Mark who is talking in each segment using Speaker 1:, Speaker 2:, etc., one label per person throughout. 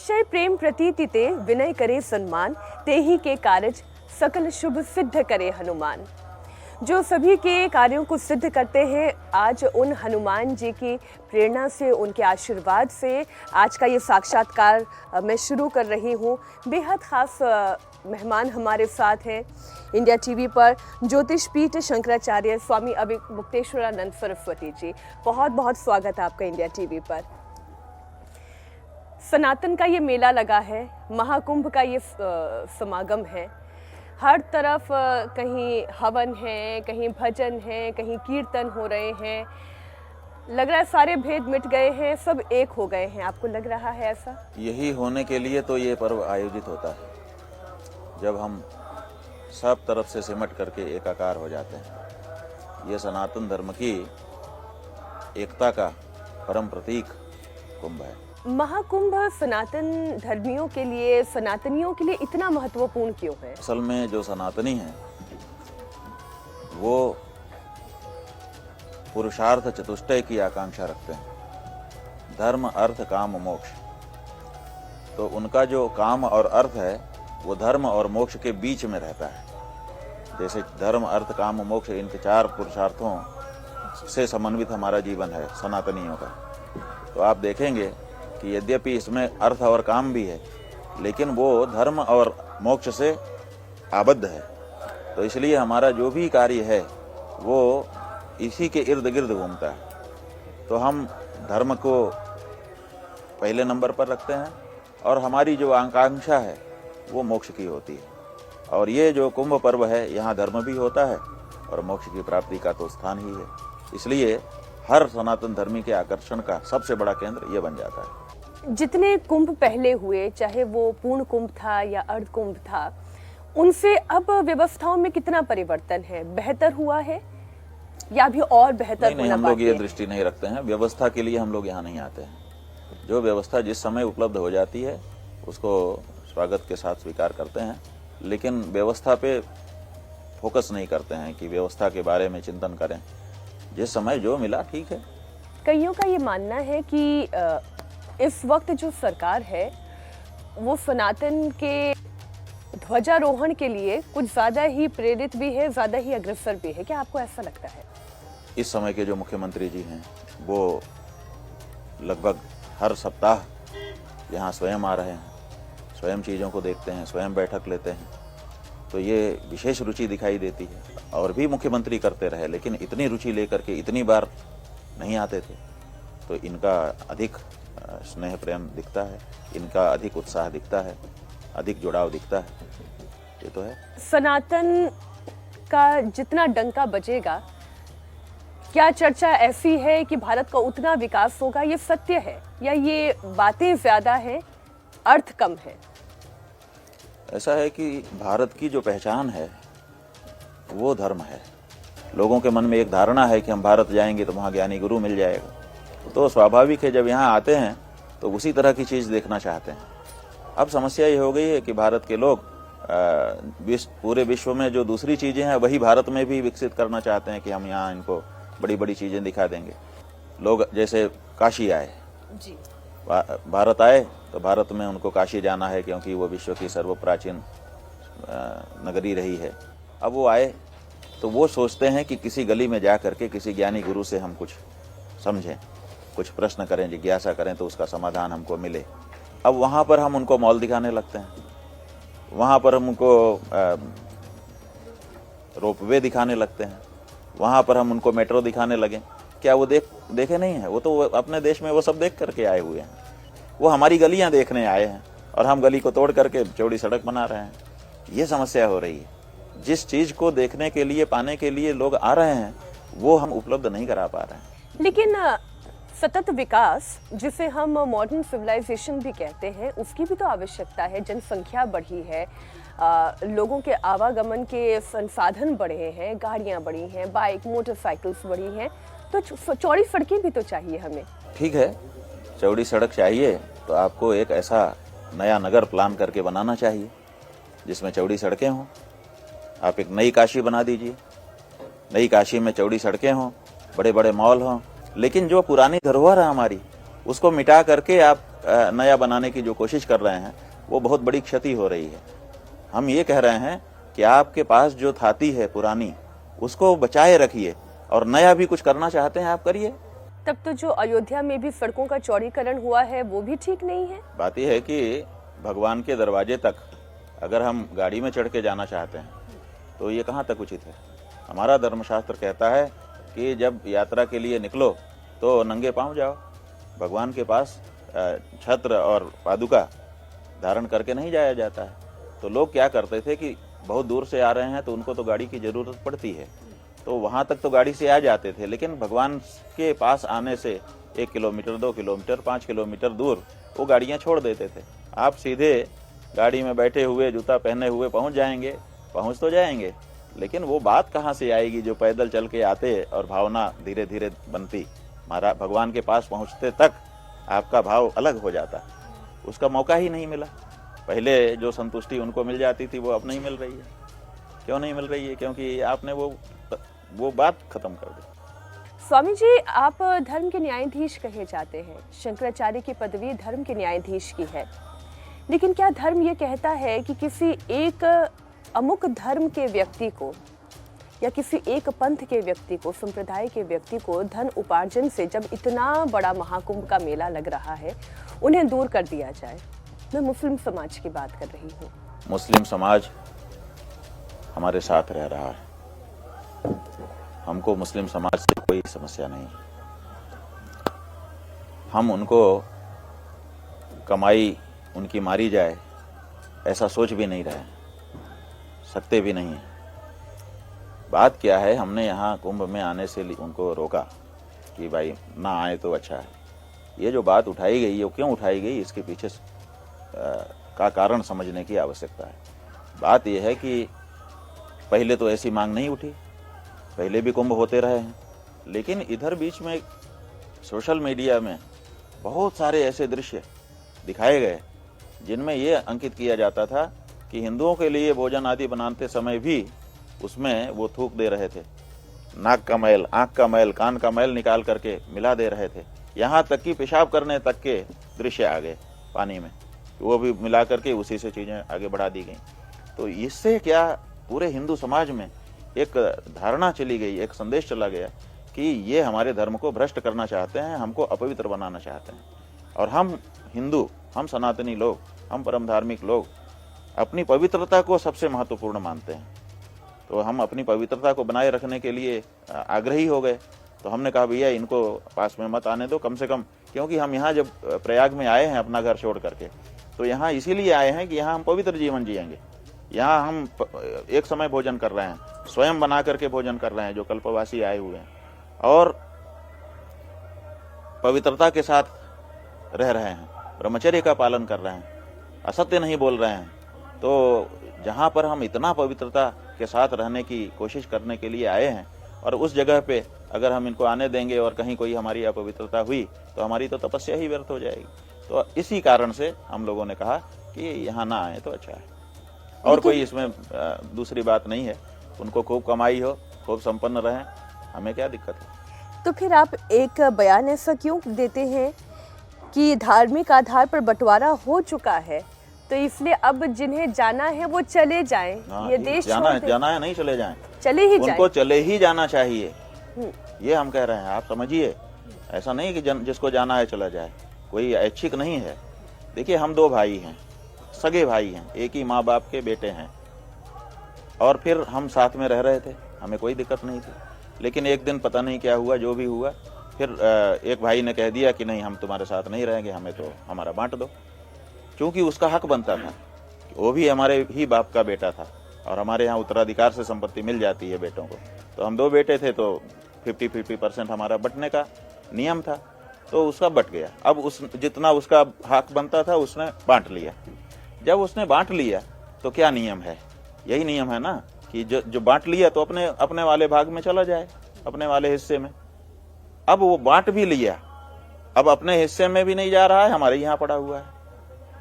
Speaker 1: निश्चय प्रेम प्रतीति ते विनय करे सन्मान, तेहि के कारज सकल शुभ सिद्ध करे हनुमान। जो सभी के कार्यों को सिद्ध करते हैं, आज उन हनुमान जी की प्रेरणा से, उनके आशीर्वाद से आज का ये साक्षात्कार मैं शुरू कर रही हूँ। बेहद ख़ास मेहमान हमारे साथ हैं इंडिया टीवी पर ज्योतिष पीठ शंकराचार्य स्वामी अभिमुक्तेश्वरानंद सरस्वती जी। बहुत बहुत स्वागत है आपका इंडिया टीवी पर। सनातन का ये मेला लगा है, महाकुंभ का ये समागम है। हर तरफ कहीं हवन है, कहीं भजन है, कहीं कीर्तन हो रहे हैं। लग रहा है सारे भेद मिट गए हैं, सब एक हो गए हैं। आपको लग रहा है ऐसा?
Speaker 2: यही होने के लिए तो ये पर्व आयोजित होता है, जब हम सब तरफ से सिमट करके एकाकार हो जाते हैं। ये सनातन धर्म की एकता का परम प्रतीक कुंभ है।
Speaker 1: महाकुंभ सनातन धर्मियों के लिए, सनातनियों के लिए इतना महत्वपूर्ण क्यों है?
Speaker 2: असल में जो सनातनी हैं वो पुरुषार्थ चतुष्टय की आकांक्षा रखते हैं, धर्म अर्थ काम मोक्ष। तो उनका जो काम और अर्थ है वो धर्म और मोक्ष के बीच में रहता है। जैसे धर्म अर्थ काम मोक्ष, इनके चार पुरुषार्थों से समन्वित हमारा जीवन है सनातनियों का। तो आप देखेंगे कि यद्यपि इसमें अर्थ और काम भी है, लेकिन वो धर्म और मोक्ष से आबद्ध है। तो इसलिए हमारा जो भी कार्य है वो इसी के इर्द गिर्द घूमता है। तो हम धर्म को पहले नंबर पर रखते हैं और हमारी जो आकांक्षा है वो मोक्ष की होती है। और ये जो कुंभ पर्व है, यहाँ धर्म भी होता है और मोक्ष की प्राप्ति का तो स्थान ही है। इसलिए हर सनातन धर्मी के आकर्षण का सबसे बड़ा केंद्र ये बन जाता है।
Speaker 1: जितने कुंभ पहले हुए, चाहे वो पूर्ण कुंभ था या अर्ध कुंभ था, उनसे अब व्यवस्थाओं में कितना परिवर्तन है? बेहतर हुआ है या भी और बेहतर
Speaker 2: नहीं, हम लोग ये दृष्टि नहीं रखते हैं। व्यवस्था के लिए हम लोग यहाँ नहीं आते हैं। जो व्यवस्था जिस समय उपलब्ध हो जाती है उसको स्वागत के साथ स्वीकार करते हैं, लेकिन व्यवस्था पे फोकस नहीं करते हैं कि व्यवस्था के बारे में चिंतन करें। जिस समय जो मिला ठीक है।
Speaker 1: कईयों का ये मानना है कि इस वक्त जो सरकार है वो सनातन के ध्वजारोहण के लिए कुछ ज्यादा ही प्रेरित भी है, ज्यादा ही अग्रसर भी है। क्या आपको ऐसा लगता है?
Speaker 2: इस समय के जो मुख्यमंत्री जी हैं वो लगभग हर सप्ताह यहाँ स्वयं आ रहे हैं, स्वयं चीज़ों को देखते हैं, स्वयं बैठक लेते हैं। तो ये विशेष रुचि दिखाई देती है। और भी मुख्यमंत्री करते रहे, लेकिन इतनी रुचि लेकर के इतनी बार नहीं आते थे। तो इनका अधिक स्नेह प्रेम दिखता है, इनका अधिक उत्साह दिखता है, अधिक जुड़ाव दिखता है। ये तो है।
Speaker 1: सनातन का जितना डंका बजेगा, क्या चर्चा ऐसी है कि भारत का उतना विकास होगा? ये सत्य है या ये बातें ज्यादा हैं, अर्थ कम है?
Speaker 2: ऐसा है कि भारत की जो पहचान है वो धर्म है। लोगों के मन में एक धारणा है कि हम भारत जाएंगे तो वहाँ ज्ञानी गुरु मिल जाएगा। तो स्वाभाविक है जब यहाँ आते हैं तो उसी तरह की चीज़ देखना चाहते हैं। अब समस्या ये हो गई है कि भारत के लोग पूरे विश्व में जो दूसरी चीज़ें हैं वही भारत में भी विकसित करना चाहते हैं कि हम यहाँ इनको बड़ी बड़ी चीज़ें दिखा देंगे। लोग जैसे काशी आए जी, भारत आए तो भारत में उनको काशी जाना है क्योंकि वो विश्व की सर्वप्राचीन नगरी रही है। अब वो आए तो वो सोचते हैं कि किसी गली में जा करके किसी ज्ञानी गुरु से हम कुछ समझें, कुछ प्रश्न करें, जिज्ञासा करें तो उसका समाधान हमको मिले। अब वहाँ पर हम उनको मॉल दिखाने लगते हैं, वहाँ पर हम उनको रोपवे दिखाने लगते हैं, वहाँ पर हम उनको मेट्रो दिखाने लगे। क्या वो देखे नहीं है? वो तो अपने देश में वो सब देख करके आए हुए हैं। वो हमारी गलियाँ देखने आए हैं और हम गली को तोड़ करके चौड़ी सड़क बना रहे हैं। ये समस्या हो रही है। जिस चीज़ को देखने के लिए, पाने के लिए लोग आ रहे हैं वो हम उपलब्ध नहीं करा पा रहे हैं।
Speaker 1: लेकिन सतत विकास, जिसे हम मॉडर्न सिविलाइजेशन भी कहते हैं, उसकी भी तो आवश्यकता है। जनसंख्या बढ़ी है, लोगों के आवागमन के संसाधन बढ़े हैं, गाड़ियां बढ़ी हैं, बाइक मोटरसाइकिल्स बढ़ी हैं, तो चौड़ी सड़कें भी तो चाहिए हमें।
Speaker 2: ठीक है, चौड़ी सड़क चाहिए तो आपको एक ऐसा नया नगर प्लान करके बनाना चाहिए जिसमें चौड़ी सड़कें हों। आप एक नई काशी बना दीजिए, नई काशी में चौड़ी सड़कें हों, बड़े बड़े मॉल हों, लेकिन जो पुरानी धरोहर है हमारी उसको मिटा करके आप नया बनाने की जो कोशिश कर रहे हैं वो बहुत बड़ी क्षति हो रही है। हम ये कह रहे हैं कि आपके पास जो थाती है पुरानी उसको बचाए रखिए और नया भी कुछ करना चाहते हैं आप करिए।
Speaker 1: तब तो जो अयोध्या में भी सड़कों का चौड़ीकरण हुआ है वो भी ठीक नहीं है।
Speaker 2: बात यह है कि भगवान के दरवाजे तक अगर हम गाड़ी में चढ़ के जाना चाहते हैं तो ये कहाँ तक उचित है। हमारा धर्मशास्त्र कहता है कि जब यात्रा के लिए निकलो तो नंगे पांव जाओ। भगवान के पास छत्र और पादुका धारण करके नहीं जाया जाता है। तो लोग क्या करते थे कि बहुत दूर से आ रहे हैं तो उनको तो गाड़ी की जरूरत पड़ती है, तो वहां तक तो गाड़ी से आ जाते थे, लेकिन भगवान के पास आने से 1 किलोमीटर 2 किलोमीटर 5 किलोमीटर दूर वो गाड़ियां छोड़ देते थे। आप सीधे गाड़ी में बैठे हुए जूता पहने हुए पहुंच जाएंगे, पहुंच तो जाएंगे, लेकिन वो बात कहाँ से आएगी जो पैदल चल के आते और भावना धीरे धीरे बनती। महाराज भगवान के पास पहुंचते तक आपका भाव अलग हो जाता, उसका मौका ही नहीं मिला। पहले जो संतुष्टि उनको मिल जाती थी वो अब नहीं मिल रही है। क्यों नहीं मिल रही है? क्योंकि आपने वो बात खत्म कर दी।
Speaker 1: स्वामी जी, आप धर्म के न्यायाधीश कहे जाते हैं। शंकराचार्य की पदवी धर्म के न्यायाधीश की है, लेकिन क्या धर्म ये कहता है कि किसी एक अमुक धर्म के व्यक्ति को या किसी एक पंथ के व्यक्ति को, संप्रदाय के व्यक्ति को धन उपार्जन से, जब इतना बड़ा महाकुंभ का मेला लग रहा है, उन्हें दूर कर दिया जाए? मैं मुस्लिम समाज की बात कर रही हूँ।
Speaker 2: मुस्लिम समाज हमारे साथ रह रहा है, हमको मुस्लिम समाज से कोई समस्या नहीं। हम उनको कमाई उनकी मारी जाए ऐसा सोच भी नहीं रहे, सकते भी नहीं। बात क्या है, हमने यहाँ कुंभ में आने से उनको रोका कि भाई ना आए तो अच्छा है। ये जो बात उठाई गई है वो क्यों उठाई गई, इसके पीछे का कारण समझने की आवश्यकता है। बात यह है कि पहले तो ऐसी मांग नहीं उठी, पहले भी कुंभ होते रहे हैं, लेकिन इधर बीच में सोशल मीडिया में बहुत सारे ऐसे दृश्य दिखाए गए जिनमें ये अंकित किया जाता था कि हिंदुओं के लिए भोजन आदि बनाते समय भी उसमें वो थूक दे रहे थे। नाक का मैल, आंख का मैल, कान का मैल निकाल करके मिला दे रहे थे। यहाँ तक कि पेशाब करने तक के दृश्य आ गए पानी में, वो भी मिला करके उसी से चीजें आगे बढ़ा दी गई। तो इससे क्या पूरे हिंदू समाज में एक धारणा चली गई, एक संदेश चला गया कि ये हमारे धर्म को भ्रष्ट करना चाहते हैं, हमको अपवित्र बनाना चाहते हैं। और हम हिंदू, हम सनातनी लोग, हम परम धार्मिक लोग अपनी पवित्रता को सबसे महत्वपूर्ण मानते हैं। तो हम अपनी पवित्रता को बनाए रखने के लिए आग्रही हो गए। तो हमने कहा भैया इनको पास में मत आने दो कम से कम, क्योंकि हम यहाँ जब प्रयाग में आए हैं अपना घर छोड़ करके, तो यहाँ इसीलिए आए हैं कि यहाँ हम पवित्र जीवन जिएंगे। यहाँ हम एक समय भोजन कर रहे हैं, स्वयं बना करके भोजन कर रहे हैं जो कल्पवासी आए हुए हैं, और पवित्रता के साथ रह रहे हैं, ब्रह्मचर्य का पालन कर रहे हैं, असत्य नहीं बोल रहे हैं। तो जहाँ पर हम इतना पवित्रता के साथ रहने की कोशिश करने के लिए आए हैं, और उस जगह पे अगर हम इनको आने देंगे और कहीं कोई हमारी अपवित्रता हुई तो हमारी तो तपस्या ही व्यर्थ हो जाएगी। तो इसी कारण से हम लोगों ने कहा कि यहाँ ना आए तो अच्छा है, और कोई इसमें दूसरी बात नहीं है। उनको खूब कमाई हो, खूब संपन्न रहें, हमें क्या दिक्कत है।
Speaker 1: तो फिर आप एक बयान ऐसा क्यों देते हैं कि धार्मिक आधार पर बंटवारा हो चुका है, तो इसलिए अब जिन्हें जाना है वो चले जाएं, ये देश
Speaker 2: जाना है नहीं चले जाएं,
Speaker 1: चले ही जाएं।
Speaker 2: उनको चले ही जाना चाहिए, ये हम कह रहे हैं। आप समझिए, ऐसा नहीं कि जिसको जाना है चला जाए, कोई ऐच्छिक नहीं है। देखिए हम 2 भाई हैं, सगे भाई हैं, एक ही माँ बाप के बेटे हैं, और फिर हम साथ में रह रहे थे, हमें कोई दिक्कत नहीं थी। लेकिन एक दिन पता नहीं क्या हुआ, जो भी हुआ, फिर एक भाई ने कह दिया कि नहीं हम तुम्हारे साथ नहीं रहेंगे, हमें तो हमारा बांट दो। क्योंकि उसका हक बनता था, वो भी हमारे ही बाप का बेटा था, और हमारे यहाँ उत्तराधिकार से संपत्ति मिल जाती है बेटों को। तो हम 2 बेटे थे, तो 50-50% हमारा बंटने का नियम था, तो उसका बट गया। अब उस जितना उसका हक बनता था उसने बांट लिया। जब उसने बांट लिया तो क्या नियम है, यही नियम है ना कि जो बांट लिया तो अपने वाले भाग में चला जाए, अपने वाले हिस्से में। अब वो बांट भी लिया, अब अपने हिस्से में भी नहीं जा रहा है, हमारे यहाँ पड़ा हुआ है।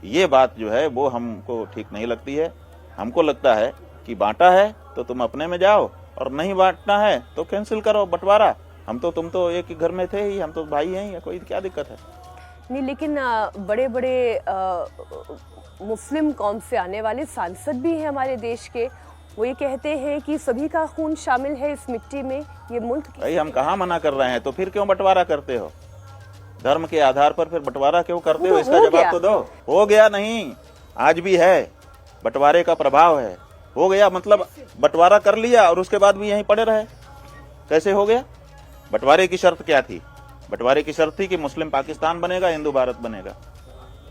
Speaker 2: ये बात जो है वो हमको ठीक नहीं लगती है। हमको लगता है कि बांटा है तो तुम अपने में जाओ, और नहीं बांटना है तो कैंसिल करो बंटवारा। तुम तो एक ही घर में थे ही, हम तो भाई हैं, या कोई क्या दिक्कत है।
Speaker 1: नहीं, लेकिन बड़े बड़े मुस्लिम कौम से आने वाले सांसद भी हैं हमारे देश के, वो ये कहते हैं कि सभी का खून शामिल है इस मिट्टी में, ये मुल्क
Speaker 2: भाई हम कहाँ मना कर रहे हैं, तो फिर क्यों बंटवारा करते हो? धर्म के आधार पर फिर बंटवारा क्यों करते हो? इसका जवाब तो दो। हो गया नहीं, आज भी है, बंटवारे का प्रभाव है। हो गया मतलब बंटवारा कर लिया और उसके बाद भी यहीं पड़े रहे, कैसे हो गया? बंटवारे की शर्त क्या थी? बंटवारे की शर्त थी कि मुस्लिम पाकिस्तान बनेगा, हिंदू भारत बनेगा।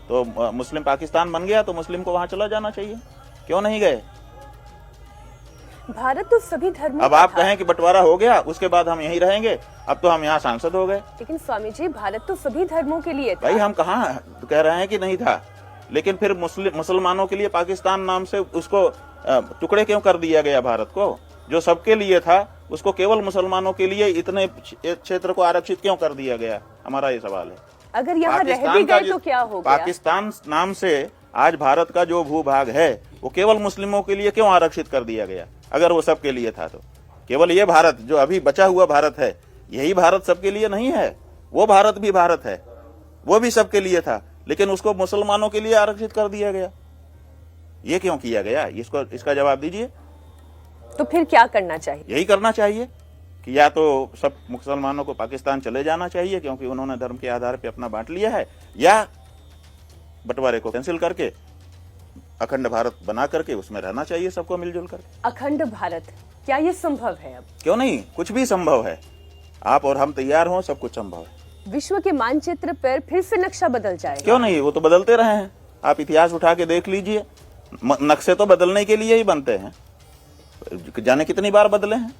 Speaker 2: तो मुस्लिम पाकिस्तान बन गया तो मुस्लिम को वहां चला जाना चाहिए, क्यों नहीं गए?
Speaker 1: भारत तो सभी धर्मों
Speaker 2: अब आप कहें कि बंटवारा हो गया, उसके बाद हम यहीं रहेंगे, अब तो हम यहाँ सांसद हो गए।
Speaker 1: लेकिन स्वामी जी, भारत तो सभी धर्मों के लिए था।
Speaker 2: भाई हम कहाँ कह रहे हैं कि नहीं था, लेकिन फिर मुसलमानों के लिए पाकिस्तान नाम से उसको टुकड़े क्यों कर दिया गया? भारत को जो सबके लिए था उसको केवल मुसलमानों के लिए इतने क्षेत्र को आरक्षित क्यों कर दिया गया? हमारा ये सवाल है।
Speaker 1: अगर यहाँ रह भी गए तो क्या हो गया?
Speaker 2: पाकिस्तान नाम से आज भारत का जो भूभाग है वो केवल मुस्लिमों के लिए क्यों आरक्षित कर दिया गया? अगर वो सबके लिए था तो केवल ये भारत जो अभी बचा हुआ भारत है, यही भारत सबके लिए नहीं है। वो भारत भी भारत है, वो भी सबके लिए था, लेकिन उसको मुसलमानों के लिए आरक्षित कर दिया गया। ये क्यों किया गया? इसका जवाब दीजिए।
Speaker 1: तो फिर क्या करना चाहिए?
Speaker 2: यही करना चाहिए कि या तो सब मुसलमानों को पाकिस्तान चले जाना चाहिए क्योंकि उन्होंने धर्म के आधार पर अपना बांट लिया है, या बंटवारे को कैंसिल करके अखंड भारत बना करके उसमें रहना चाहिए सबको मिलजुल कर।
Speaker 1: अखंड भारत, क्या ये संभव है? अब
Speaker 2: क्यों नहीं, कुछ भी संभव है। आप और हम तैयार हों, सब कुछ संभव है।
Speaker 1: विश्व के मानचित्र पर फिर से नक्शा बदल जाएगा?
Speaker 2: क्यों नहीं, वो तो बदलते रहे हैं। आप इतिहास उठा के देख लीजिए, नक्शे तो बदलने के लिए ही बनते हैं, जाने कितनी बार बदले हैं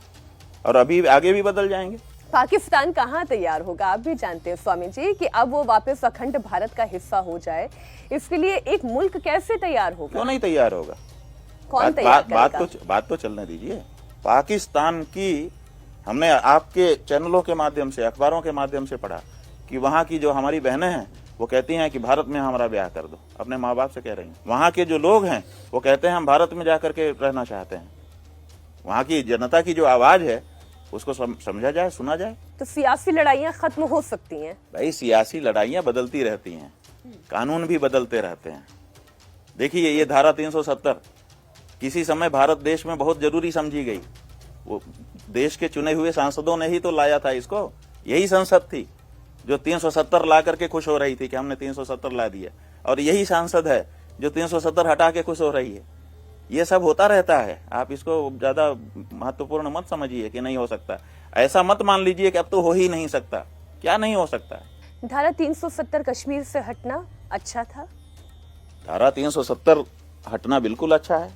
Speaker 2: और अभी आगे भी बदल जाएंगे।
Speaker 1: पाकिस्तान कहाँ तैयार होगा? आप भी जानते हैं स्वामी जी कि अब वो वापस अखंड भारत का हिस्सा हो जाए, इसके लिए एक मुल्क कैसे तैयार होगा?
Speaker 2: क्यों नहीं तैयार होगा?
Speaker 1: कौन तैयार करेगा?
Speaker 2: बात तो चलने दीजिए। पाकिस्तान की हमने आपके चैनलों के माध्यम से, अखबारों के माध्यम से पढ़ा कि वहाँ की जो हमारी बहनें हैं वो कहती हैं कि भारत में हमारा ब्याह कर दो, अपने माँ बाप से कह रही हैं। वहाँ के जो लोग हैं वो कहते हैं हम भारत में जाकर के रहना चाहते हैं। वहाँ की जनता की जो आवाज है उसको समझा जाए, सुना जाए।
Speaker 1: तो सियासी लड़ाइयाँ खत्म हो सकती हैं?
Speaker 2: भाई सियासी लड़ाइयाँ बदलती रहती हैं, कानून भी बदलते रहते हैं। देखिए ये धारा 370 किसी समय भारत देश में बहुत जरूरी समझी गई। वो देश के चुने हुए सांसदों ने ही तो लाया था इसको। यही संसद थी जो 370 ला करके खुश हो रही थी कि हमने 370 ला दिया, और यही सांसद है जो 370 हटा के खुश हो रही है। ये सब होता रहता है। आप इसको ज्यादा महत्वपूर्ण मत समझिए कि नहीं हो सकता। ऐसा मत मान लीजिए कि अब तो हो ही नहीं सकता। क्या नहीं हो सकता?
Speaker 1: धारा 370 कश्मीर से हटना अच्छा था?
Speaker 2: धारा 370 हटना बिल्कुल अच्छा है,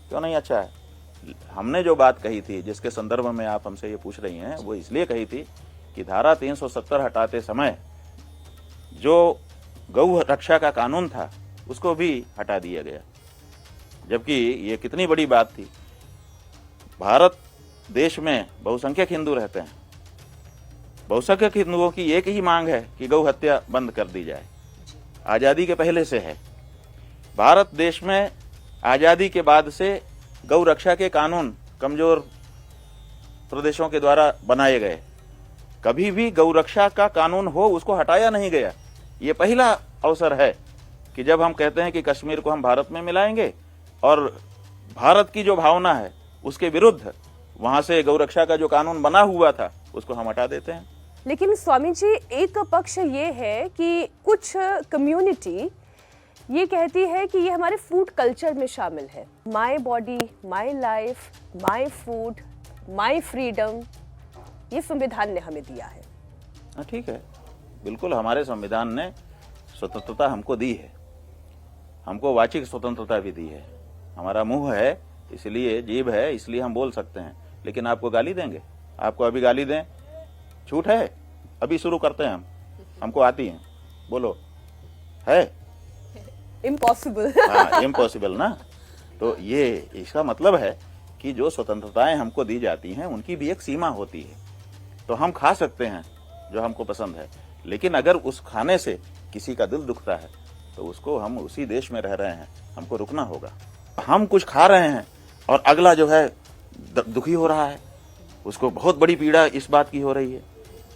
Speaker 2: क्यों नहीं अच्छा है? हमने जो बात कही थी, जिसके संदर्भ में आप हमसे ये पूछ रही हैं, वो इसलिए कही थी कि धारा 370 हटाते समय जो गौ रक्षा का कानून था उसको भी हटा दिया गया, जबकि ये कितनी बड़ी बात थी। भारत देश में बहुसंख्यक हिंदू रहते हैं। बहुसंख्यक हिंदुओं की एक ही मांग है कि गौ हत्या बंद कर दी जाए। आजादी के पहले से है। भारत देश में आजादी के बाद से गौ रक्षा के कानून कमजोर प्रदेशों के द्वारा बनाए गए। कभी भी गौ रक्षा का कानून हो उसको हटाया नहीं गया। ये पहला अवसर है कि जब हम कहते हैं कि कश्मीर को हम भारत में मिलाएंगे और भारत की जो भावना है उसके विरुद्ध वहां से गौ रक्षा का जो कानून बना हुआ था उसको हम हटा देते हैं।
Speaker 1: लेकिन स्वामी जी, एक पक्ष ये है कि कुछ कम्युनिटी ये कहती है कि ये हमारे फूड कल्चर में शामिल है। My body, my life, my food, my freedom, ये संविधान ने हमें दिया है।
Speaker 2: ठीक है, बिल्कुल हमारे संविधान ने स्वतंत्रता हमको दी है, हमको वाचिक स्वतंत्रता भी दी है। हमारा मुंह है, इसलिए जीभ है, इसलिए हम बोल सकते हैं। लेकिन आपको गाली देंगे? आपको अभी गाली दें? छूट है? अभी शुरू करते हैं हमको आती है, बोलो। है
Speaker 1: इम्पॉसिबल।
Speaker 2: हाँ, इम्पॉसिबल ना। तो ये इसका मतलब है कि जो स्वतंत्रताएं हमको दी जाती हैं उनकी भी एक सीमा होती है। तो हम खा सकते हैं जो हमको पसंद है, लेकिन अगर उस खाने से किसी का दिल दुखता है तो उसको, हम उसी देश में रह रहे हैं, हमको रुकना होगा। हम कुछ खा रहे हैं और अगला जो है दुखी हो रहा है, उसको बहुत बड़ी पीड़ा इस बात की हो रही है,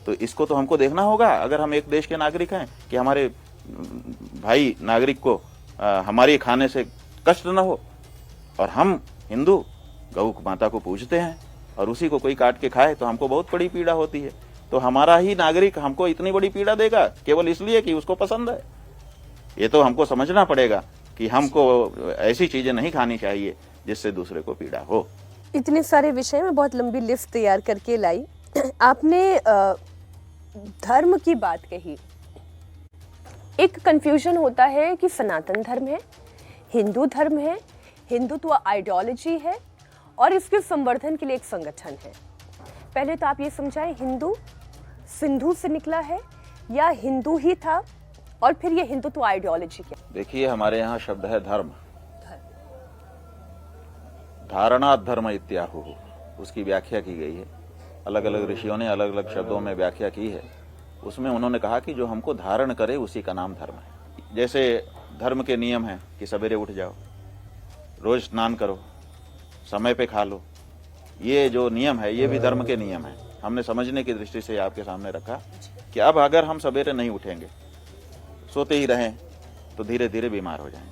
Speaker 2: तो इसको तो हमको देखना होगा अगर हम एक देश के नागरिक हैं कि हमारे भाई नागरिक को हमारे खाने से कष्ट न हो। और हम हिंदू गौ माता को पूजते हैं और उसी को कोई काट के खाए तो हमको बहुत बड़ी पीड़ा होती है। तो हमारा ही नागरिक हमको इतनी बड़ी पीड़ा देगा केवल इसलिए कि उसको पसंद है? ये तो हमको समझना पड़ेगा कि हमको ऐसी चीजें नहीं खानी चाहिए जिससे दूसरे को पीड़ा हो।
Speaker 1: इतने सारे विषय में बहुत लंबी लिस्ट तैयार करके लाई। आपने धर्म की बात कही। एक कंफ्यूजन होता है कि सनातन धर्म है, हिंदू धर्म है, हिंदुत्व आइडियोलॉजी है और इसके संवर्धन के लिए एक संगठन है। पहले तो आप ये समझाएं, हिंदू सिंधु से निकला है या हिंदू ही था और फिर ये हिंदुत्व आइडियोलॉजी क्या?
Speaker 2: देखिए, हमारे यहाँ शब्द है धर्म। धारणा धर्म इत्याहु, उसकी व्याख्या की गई है। अलग अलग ऋषियों ने अलग अलग शब्दों में व्याख्या की है। उसमें उन्होंने कहा कि जो हमको धारण करे उसी का नाम धर्म है। जैसे धर्म के नियम हैं कि सवेरे उठ जाओ, रोज स्नान करो, समय पे खा लो, ये जो नियम है ये भी धर्म के नियम है। हमने समझने की दृष्टि से आपके सामने रखा कि अब अगर हम सवेरे नहीं उठेंगे, सोते ही रहें, तो धीरे धीरे बीमार हो जाएंगे।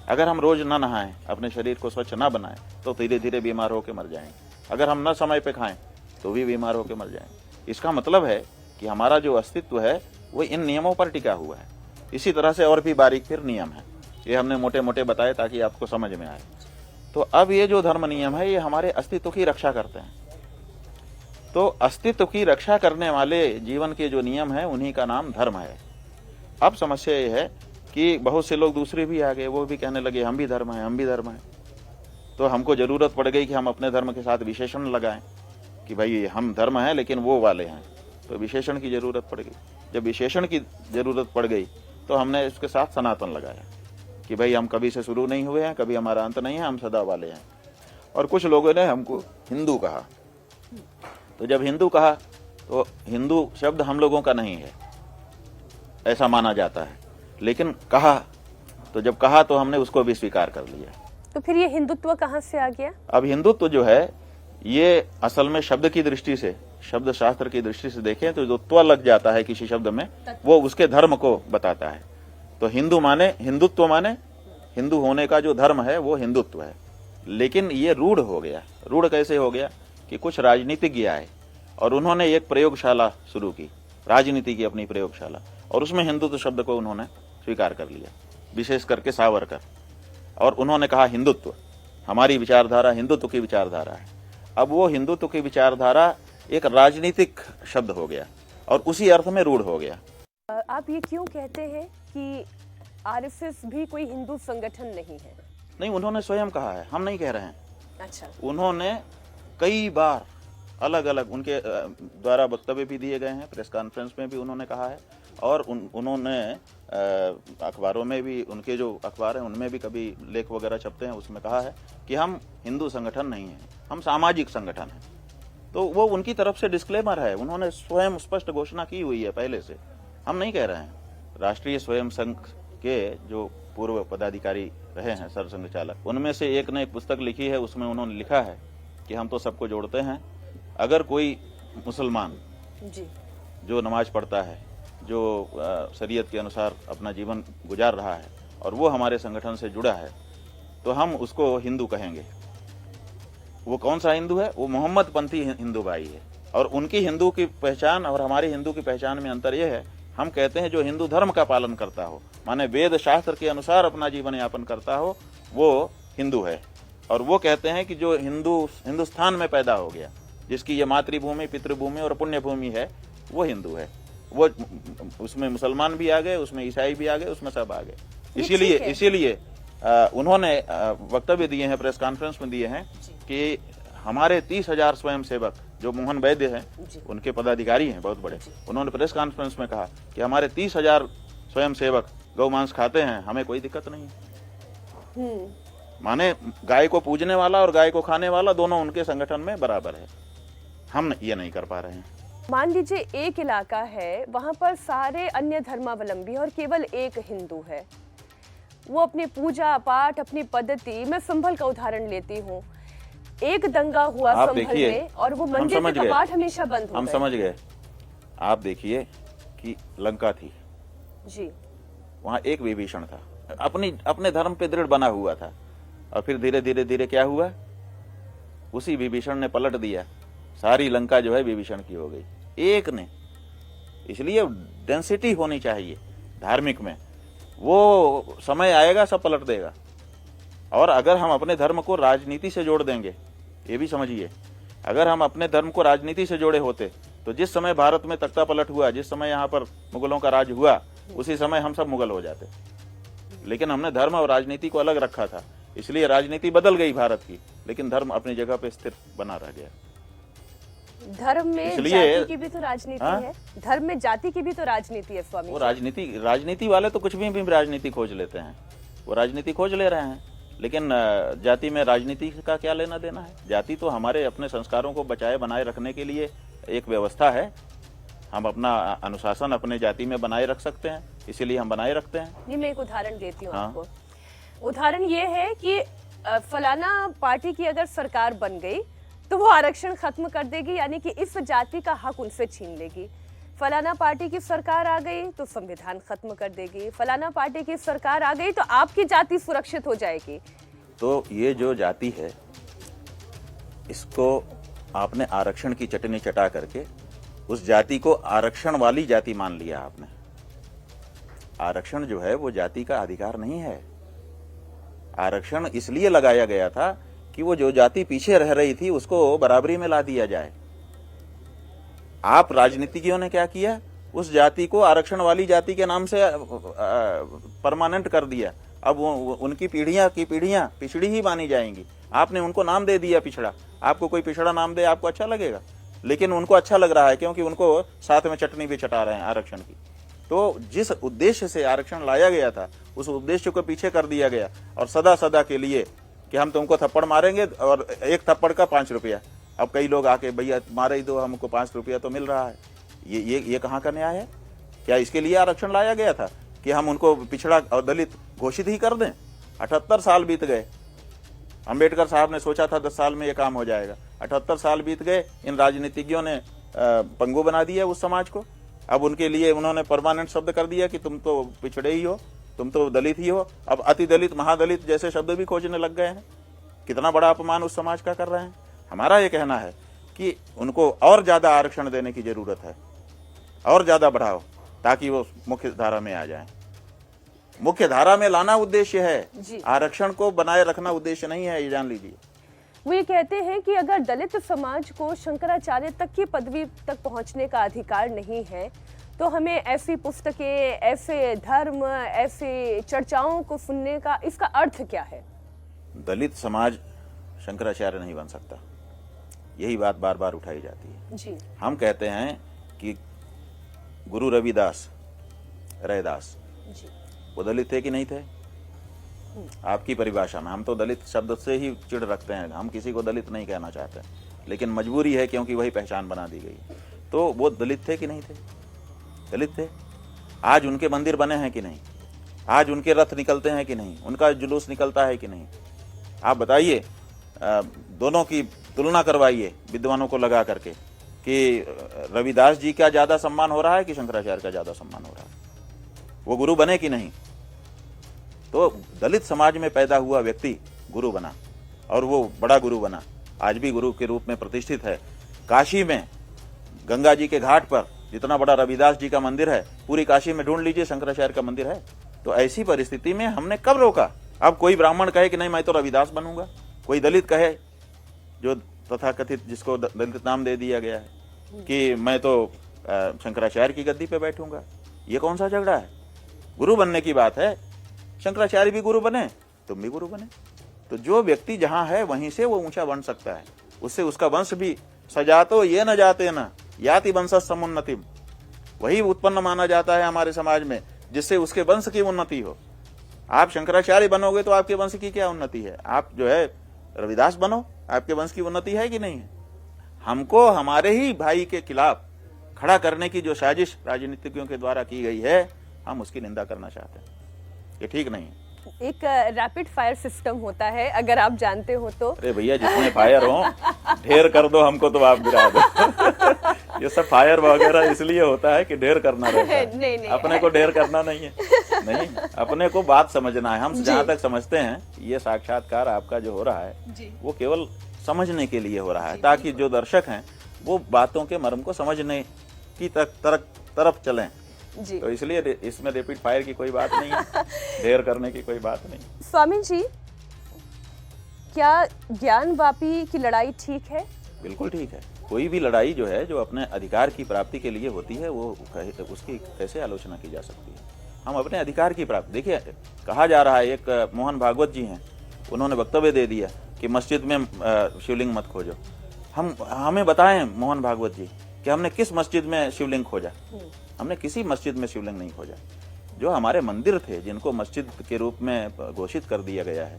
Speaker 2: अगर हम रोज न नहाएं, अपने शरीर को स्वच्छ न बनाएं, तो धीरे धीरे बीमार होकर मर जाएंगे। अगर हम न समय पे खाएं तो भी बीमार होकर मर जाएंगे। इसका मतलब है कि हमारा जो अस्तित्व है वो इन नियमों पर टिका हुआ है। इसी तरह से और भी बारीक फिर नियम है, ये हमने मोटे मोटे बताए ताकि आपको समझ में आए। तो अब ये जो धर्म नियम है ये हमारे अस्तित्व की रक्षा करते हैं। तो अस्तित्व की रक्षा करने वाले जीवन के जो नियम है उन्हीं का नाम धर्म है। अब समस्या ये है कि बहुत से लोग दूसरे भी आ गए, वो भी कहने लगे हम भी धर्म है, हम भी धर्म है। तो हमको जरूरत पड़ गई कि हम अपने धर्म के साथ विशेषण लगाएं कि भाई हम धर्म है लेकिन वो वाले हैं। तो विशेषण की जरूरत पड़ गई। जब विशेषण की जरूरत पड़ गई तो हमने इसके साथ सनातन लगाया कि भाई हम कभी से शुरू नहीं हुए हैं, कभी हमारा अंत नहीं है, हम सदा वाले हैं। और कुछ लोगों ने हमको हिंदू कहा। तो जब हिंदू कहा तो हिंदू शब्द हम लोगों का नहीं है ऐसा माना जाता है, लेकिन कहा तो जब कहा तो हमने उसको भी स्वीकार कर लिया।
Speaker 1: तो फिर ये हिंदुत्व कहाँ से आ गया?
Speaker 2: अब हिंदुत्व जो है ये असल में शब्द की दृष्टि से, शब्द शास्त्र की दृष्टि से देखें तो जो त्व लग जाता है किसी शब्द में वो उसके धर्म को बताता है। तो हिंदू माने, हिंदुत्व माने हिंदू होने का जो धर्म है वो हिंदुत्व है। लेकिन ये रूढ़ हो गया। रूढ़ कैसे हो गया कि कुछ राजनीतिज्ञ आए और उन्होंने एक प्रयोगशाला शुरू की, राजनीति की अपनी प्रयोगशाला, और उसमें हिंदुत्व शब्द को उन्होंने स्वीकार कर लिया, विशेष करके सावरकर। और उन्होंने कहा हिंदुत्व, हमारी विचारधारा हिंदुत्व की विचारधारा है। अब वो हिंदुत्व की विचारधारा एक राजनीतिक शब्द हो गया और उसी अर्थ में रूढ़ हो गया।
Speaker 1: आप ये क्यों कहते हैं कि आरएसएस भी कोई हिंदू संगठन नहीं है?
Speaker 2: नहीं, उन्होंने स्वयं कहा है, हम नहीं कह रहे हैं।
Speaker 1: अच्छा। उन्होंने
Speaker 2: कई बार अलग अलग उनके द्वारा वक्तव्य भी दिए गए हैं, प्रेस कॉन्फ्रेंस में भी उन्होंने कहा है और उन्होंने अखबारों में भी, उनके जो अखबार हैं उनमें भी कभी लेख वगैरह छपते हैं, उसमें कहा है कि हम हिंदू संगठन नहीं हैं, हम सामाजिक संगठन हैं। तो वो उनकी तरफ से डिस्क्लेमर है, उन्होंने स्वयं स्पष्ट घोषणा की हुई है पहले से, हम नहीं कह रहे हैं। राष्ट्रीय स्वयं संघ के जो पूर्व पदाधिकारी रहे हैं, सरसंघ चालक, उनमें से एक ने एक पुस्तक लिखी है, उसमें उन्होंने लिखा है कि हम तो सबको जोड़ते हैं। अगर कोई मुसलमान
Speaker 1: जी
Speaker 2: जो नमाज पढ़ता है, जो शरीयत के अनुसार अपना जीवन गुजार रहा है और वो हमारे संगठन से जुड़ा है, तो हम उसको हिंदू कहेंगे। वो कौन सा हिंदू है? वो मोहम्मद पंथी हिंदू भाई है। और उनकी हिंदू की पहचान और हमारी हिंदू की पहचान में अंतर यह है, हम कहते हैं जो हिंदू धर्म का पालन करता हो, माने वेद शास्त्र के अनुसार अपना जीवन यापन करता हो, वो हिंदू है। और वो कहते हैं कि जो हिंदुस्तान में पैदा हो गया, जिसकी ये मातृभूमि, पितृभूमि और पुण्य भूमि है, वो हिंदू है। वो उसमें मुसलमान भी आ गए, उसमें ईसाई भी आ गए, उसमें सब आ गए। इसीलिए उन्होंने वक्तव्य दिए हैं, प्रेस कॉन्फ्रेंस में दिए हैं कि हमारे 30,000 स्वयंसेवक जो मोहन वैद्य हैं, उनके पदाधिकारी हैं बहुत बड़े, उन्होंने प्रेस कॉन्फ्रेंस में कहा कि हमारे 30,000 स्वयंसेवक गौ मांस खाते हैं, हमें कोई दिक्कत नहीं है। माने गाय को पूजने वाला और गाय को खाने वाला दोनों उनके संगठन में बराबर है। हम ये नहीं कर पा रहे हैं।
Speaker 1: मान लीजिए एक इलाका है, वहां पर सारे अन्य धर्मावलंबी और केवल एक हिंदू है। वो अपनी पूजा पाठ, अपनी पद्धति, मैं संभल का उदाहरण लेती हूँ, एक दंगा हुआ संभल में और वो मंदिर के कपाट हमेशा बंद हो गए।
Speaker 2: हम समझ गए। आप देखिए कि लंका थी,
Speaker 1: जी।
Speaker 2: वहां एक विभीषण था, अपने धर्म पे दृढ़ बना हुआ था, और फिर धीरे धीरे धीरे क्या हुआ, उसी विभीषण ने पलट दिया, सारी लंका जो है विभीषण की हो गई, एक ने। इसलिए डेंसिटी होनी चाहिए धार्मिक में, वो समय आएगा सब पलट देगा। और अगर हम अपने धर्म को राजनीति से जोड़ देंगे, ये भी समझिए, अगर हम अपने धर्म को राजनीति से जोड़े होते तो जिस समय भारत में तख्ता पलट हुआ, जिस समय यहाँ पर मुगलों का राज हुआ, उसी समय हम सब मुगल हो जाते। लेकिन हमने धर्म और राजनीति को अलग रखा था, इसलिए राजनीति बदल गई भारत की, लेकिन धर्म अपनी जगह पे स्थिर बना रह गया।
Speaker 1: धर्म में
Speaker 2: इसलिए
Speaker 1: जाति की भी तो राजनीति है, धर्म में जाति की भी तो राजनीति है स्वामी
Speaker 2: वो
Speaker 1: जी।
Speaker 2: राजनीति वाले तो कुछ भी राजनीति खोज लेते हैं, वो राजनीति खोज ले रहे हैं, लेकिन जाति में राजनीति का क्या लेना देना है। जाति तो हमारे अपने संस्कारों को बचाए बनाए रखने के लिए एक व्यवस्था है, हम अपना अनुशासन अपने जाति में बनाए रख सकते हैं, इसीलिए हम बनाए रखते हैं।
Speaker 1: जी, मैं एक उदाहरण देती हूँ
Speaker 2: हाँ।
Speaker 1: आपको। उदाहरण ये है कि फलाना पार्टी की अगर सरकार बन गई तो वो आरक्षण खत्म कर देगी, यानी कि इस जाति का हक उनसे छीन लेगी। फलाना पार्टी की सरकार आ गई तो संविधान खत्म कर देगी, फलाना पार्टी की सरकार आ गई तो आपकी जाति सुरक्षित हो जाएगी।
Speaker 2: तो ये जो जाति है, इसको आपने आरक्षण की चटनी चटा करके उस जाति को आरक्षण वाली जाति मान लिया आपने। आरक्षण जो है वो जाति का अधिकार नहीं है। आरक्षण इसलिए लगाया गया था कि वो जो जाति पीछे रह रही थी उसको बराबरी में ला दिया जाए। आप राजनीतिज्ञों ने क्या किया, उस जाति को आरक्षण वाली जाति के नाम से परमानेंट कर दिया। अब वो उनकी पीढ़ियां की पीढ़ियां पिछड़ी ही मानी जाएंगी। आपने उनको नाम दे दिया पिछड़ा। आपको कोई पिछड़ा नाम दे, आपको अच्छा लगेगा, लेकिन उनको अच्छा लग रहा है क्योंकि उनको साथ में चटनी भी चटा रहे हैं आरक्षण की। तो जिस उद्देश्य से आरक्षण लाया गया था उस उद्देश्य को पीछे कर दिया गया, और सदा सदा के लिए कि हम तुमको थप्पड़ मारेंगे और एक थप्पड़ का 5 रुपया। अब कई लोग आके भैया मारे ही दो, हमको 5 रुपया तो मिल रहा है। ये कहाँ का न्याय है? क्या इसके लिए आरक्षण लाया गया था कि हम उनको पिछड़ा और दलित घोषित ही कर दें? 78 साल बीत गए। अंबेडकर साहब ने सोचा था 10 साल में ये काम हो जाएगा। 78 साल बीत गए। इन राजनीतिज्ञों ने पंगु बना दिया उस समाज को। अब उनके लिए उन्होंने परमानेंट शब्द कर दिया कि तुम तो पिछड़े ही हो, तुम तो दलित ही हो। अब अति दलित, महादलित जैसे शब्द भी खोजने लग गए हैं। कितना बड़ा अपमान उस समाज का कर रहे हैं। हमारा ये कहना है कि उनको और ज्यादा आरक्षण देने की जरूरत है, और ज्यादा बढ़ाओ ताकि वो मुख्य धारा में आ जाए। मुख्य धारा में लाना उद्देश्य है, आरक्षण को बनाए रखना उद्देश्य नहीं है, ये जान लीजिए।
Speaker 1: वो ये कहते हैं कि अगर दलित समाज को शंकराचार्य तक की पदवी तक पहुंचने का अधिकार नहीं है तो हमें ऐसी पुस्तकें, ऐसे धर्म, ऐसे चर्चाओं को सुनने का इसका अर्थ क्या है?
Speaker 2: दलित समाज शंकराचार्य नहीं बन सकता, यही बात बार बार उठाई जाती है।
Speaker 1: जी। हम
Speaker 2: कहते हैं कि गुरु रविदास, रैदास, वो दलित थे कि नहीं थे? आपकी परिभाषा में हम तो दलित शब्द से ही चिढ़ रखते हैं, हम किसी को दलित नहीं कहना चाहते, लेकिन मजबूरी है क्योंकि वही पहचान बना दी गई। तो वो दलित थे कि नहीं थे? दलित थे। आज उनके मंदिर बने हैं कि नहीं? आज उनके रथ निकलते हैं कि नहीं? उनका जुलूस निकलता है कि नहीं? आप बताइए, दोनों की तुलना करवाइए विद्वानों को लगा करके कि रविदास जी का ज्यादा सम्मान हो रहा है कि शंकराचार्य का ज्यादा सम्मान हो रहा है? वो गुरु बने कि नहीं? तो दलित समाज में पैदा हुआ व्यक्ति गुरु बना, और वो बड़ा गुरु बना, आज भी गुरु के रूप में प्रतिष्ठित है। काशी में गंगा जी के घाट पर जितना बड़ा रविदास जी का मंदिर है, पूरी काशी में ढूंढ लीजिए शंकराचार्य का मंदिर है। तो ऐसी परिस्थिति में हमने कब रोका? अब कोई ब्राह्मण कहे कि नहीं मैं तो रविदास बनूंगा, कोई दलित कहे, जो तथाकथित जिसको दलित नाम दे दिया गया है, कि मैं तो शंकराचार्य की गद्दी पे बैठूंगा। ये कौन सा झगड़ा है? गुरु बनने की बात है। शंकराचार्य भी गुरु बने, तुम भी गुरु बने। तो जो व्यक्ति जहां है वहीं से वो ऊंचा बन सकता है, उससे उसका वंश भी सजातो ये न जाते न याति वंश समुन्नतिम, वही उत्पन्न माना जाता है हमारे समाज में जिससे उसके वंश की उन्नति हो। आप शंकराचार्य बनोगे तो आपके वंश की क्या उन्नति है? आप जो है रविदास बनो, आपके वंश की उन्नति है कि नहीं है? हमको हमारे ही भाई के खिलाफ खड़ा करने की जो साजिश राजनीतिज्ञों के द्वारा की गई है, हम उसकी निंदा करना चाहते हैं। ये ठीक नहीं है।
Speaker 1: एक रैपिड फायर सिस्टम होता है, अगर आप जानते हो तो।
Speaker 2: अरे भैया, जितने फायर हो ढेर कर दो, हमको तो आप गिरा दो। ये सब फायर वगैरह इसलिए होता है कि ढेर करना रहता है।
Speaker 1: नहीं,
Speaker 2: अपने को ढेर करना नहीं है। नहीं, अपने को बात समझना है। हम जहाँ तक समझते हैं ये साक्षात्कार आपका जो हो रहा है वो केवल समझने के लिए हो रहा है, ताकि जो दर्शक हैं वो बातों के मर्म को समझने की तरफ चलें
Speaker 1: जी।
Speaker 2: तो इसलिए इसमें रैपिड फायर की कोई बात नहीं है, ढेर करने की कोई बात नहीं।
Speaker 1: स्वामी जी, क्या ज्ञानवापी की लड़ाई ठीक है?
Speaker 2: बिल्कुल ठीक है। कोई भी लड़ाई जो है जो अपने अधिकार की प्राप्ति के लिए होती है वो उसकी कैसे आलोचना की जा सकती है। हम अपने अधिकार की प्राप्ति, देखिए कहा जा रहा है, एक मोहन भागवत जी हैं, उन्होंने वक्तव्य दे दिया कि मस्जिद में शिवलिंग मत खोजो। हमें बताएं मोहन भागवत जी कि हमने किस मस्जिद में शिवलिंग खोजा? हमने किसी मस्जिद में शिवलिंग नहीं खोजा। जो हमारे मंदिर थे जिनको मस्जिद के रूप में घोषित कर दिया गया है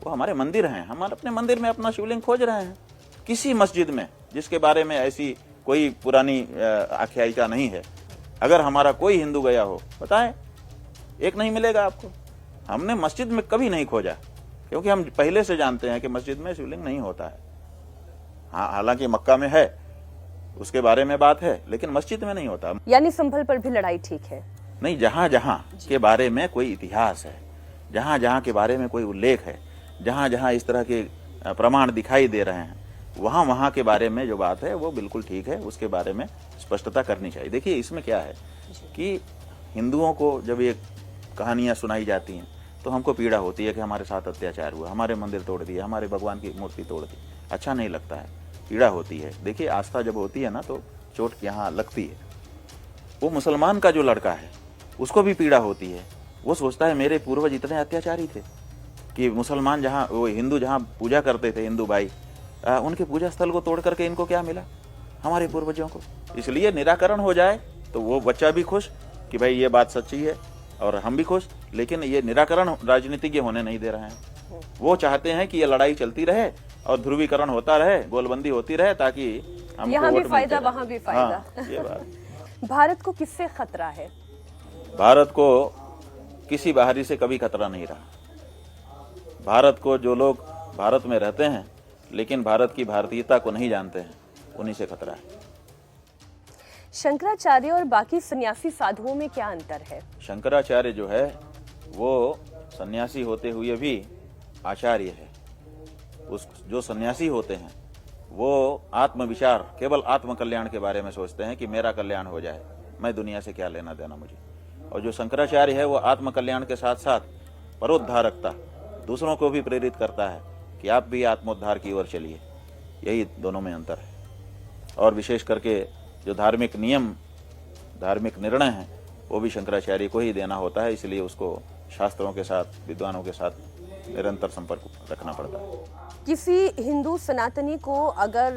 Speaker 2: वो हमारे मंदिर हैं। हम अपने मंदिर में अपना शिवलिंग खोज रहे हैं। किसी मस्जिद में जिसके बारे में ऐसी कोई पुरानी आख्यायिका नहीं है, अगर हमारा कोई हिंदू गया हो बताएं, एक नहीं मिलेगा आपको। हमने मस्जिद में कभी नहीं खोजा, क्योंकि हम पहले से जानते हैं कि मस्जिद में शिवलिंग नहीं होता है। हाँ, हालांकि मक्का में है, उसके बारे में बात है, लेकिन मस्जिद में नहीं होता।
Speaker 1: यानी संभल पर भी लड़ाई ठीक है?
Speaker 2: नहीं, जहां जहां के बारे में कोई इतिहास है, जहां जहां के बारे में कोई उल्लेख है, जहां जहां इस तरह के प्रमाण दिखाई दे रहे हैं, वहां वहां के बारे में जो बात है वो बिल्कुल ठीक है, उसके बारे में स्पष्टता करनी चाहिए। देखिए इसमें क्या है कि हिंदुओं को जब ये कहानियां सुनाई जाती हैं तो हमको पीड़ा होती है कि हमारे साथ अत्याचार हुआ, हमारे मंदिर तोड़ दिए, हमारे भगवान की मूर्ति तोड़ दी। अच्छा नहीं लगता है, पीड़ा होती है। देखिए आस्था जब होती है ना तो चोट यहाँ लगती है। वो मुसलमान का जो लड़का है उसको भी पीड़ा होती है। वो सोचता है मेरे पूर्वज इतने अत्याचारी थे कि मुसलमान जहाँ, वो हिंदू जहाँ पूजा करते थे, हिंदू भाई, उनके पूजा स्थल को तोड़ करके इनको क्या मिला, हमारे पूर्वजों को। इसलिए निराकरण हो जाए तो वो बच्चा भी खुश कि भाई ये बात सच्ची है और हम भी खुश। लेकिन ये निराकरण राजनीतिज्ञ होने नहीं दे रहे हैं। वो चाहते हैं कि ये लड़ाई चलती रहे और ध्रुवीकरण होता रहे, गोलबंदी होती रहे, ताकि हमको
Speaker 1: यहाँ भी
Speaker 2: वोट
Speaker 1: फायदा
Speaker 2: मिलते
Speaker 1: वहाँ भी
Speaker 2: रहे।
Speaker 1: फायदा।
Speaker 2: हाँ, ये बात।
Speaker 1: भारत को किससे खतरा है?
Speaker 2: भारत को किसी बाहरी से कभी खतरा नहीं रहा। भारत को जो लोग भारत में रहते हैं लेकिन भारत की भारतीयता को नहीं जानते हैं, उन्हीं से खतरा है।
Speaker 1: शंकराचार्य और बाकी सन्यासी साधुओं में क्या अंतर है?
Speaker 2: शंकराचार्य जो है वो सन्यासी होते हुए भी आचार्य है। उस जो सन्यासी होते हैं वो आत्मविचार, केवल आत्म कल्याण के बारे में सोचते हैं कि मेरा कल्याण हो जाए, मैं दुनिया से क्या लेना देना मुझे। और जो शंकराचार्य है वो आत्म कल्याण के साथ साथ परोद्धारकता, दूसरों को भी प्रेरित करता है कि आप भी आत्मोद्धार की ओर चलिए। यही दोनों में अंतर है। और विशेष करके जो धार्मिक नियम, धार्मिक निर्णय हैं वो भी शंकराचार्य को ही देना होता है, इसलिए उसको शास्त्रों के साथ, विद्वानों के साथ निरंतर संपर्क रखना पड़ता है।
Speaker 1: किसी हिंदू सनातनी को अगर